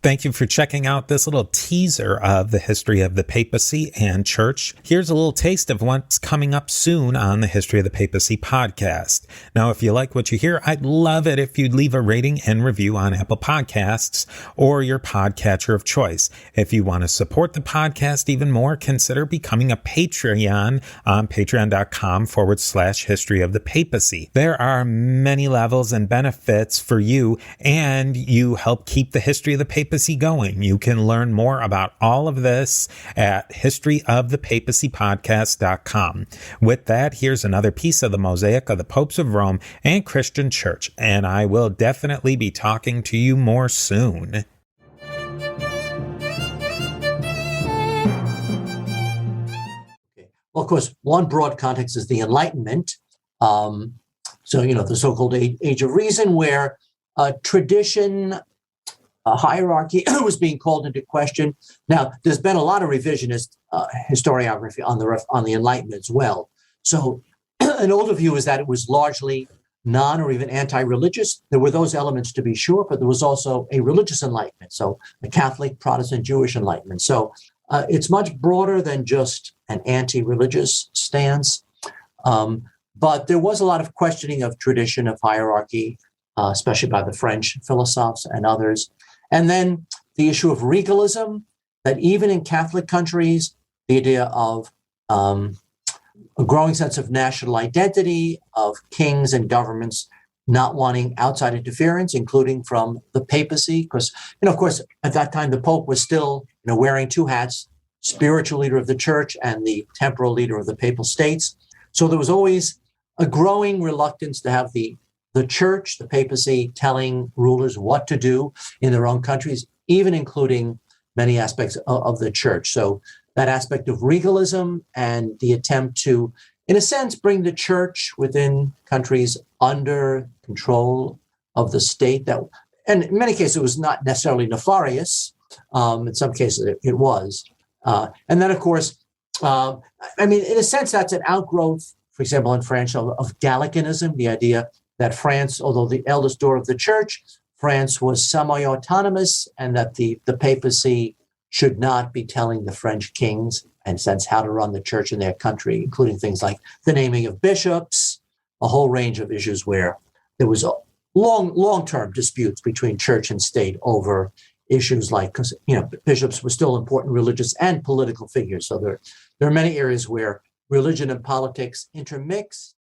Thank you for checking out this little teaser of the history of the papacy and church. Here's a little taste of what's coming up soon on the History of the Papacy podcast. Now, if you like what you hear, I'd love it if you'd leave a rating and review on Apple Podcasts or your podcatcher of choice. If you want to support the podcast even more, consider becoming a Patreon on patreon.com/history of the papacy. There are many levels and benefits for you, and you help keep the history of the papacy going. You can learn more about all of this at historyofthepapacypodcast.com. With that, here's another piece of the mosaic of the popes of Rome and Christian church, and I will definitely be talking to you more soon. Well, of course, one broad context is the Enlightenment. The so-called Age of Reason, where tradition, hierarchy was being called into question. Now, there's been a lot of revisionist historiography on the Enlightenment as well. So an older view is that it was largely non or even anti-religious. There were those elements to be sure, but there was also a religious Enlightenment, so a Catholic, Protestant, Jewish Enlightenment. So it's much broader than just an anti-religious stance. But there was a lot of questioning of tradition, of hierarchy, especially by the French philosophers and others. And then the issue of regalism, that even in Catholic countries, the idea of a growing sense of national identity, of kings and governments not wanting outside interference, including from the papacy. Because, of course, at that time, the Pope was still wearing two hats, spiritual leader of the church and the temporal leader of the papal states. So there was always a growing reluctance to have the church, the papacy, telling rulers what to do in their own countries, even including many aspects of the church. So that aspect of regalism and the attempt to, in a sense, bring the church within countries under control of the state. That, and in many cases, it was not necessarily nefarious. In some cases, it was. And then, of course, in a sense, that's an outgrowth, for example, in France, of Gallicanism, the idea that France, although the eldest door of the church, France was semi-autonomous, and that the papacy should not be telling the French kings, in a sense, how to run the church in their country, including things like the naming of bishops, a whole range of issues where there was a long-term disputes between church and state over issues like, because bishops were still important religious and political figures. So there are many areas where religion and politics intermix.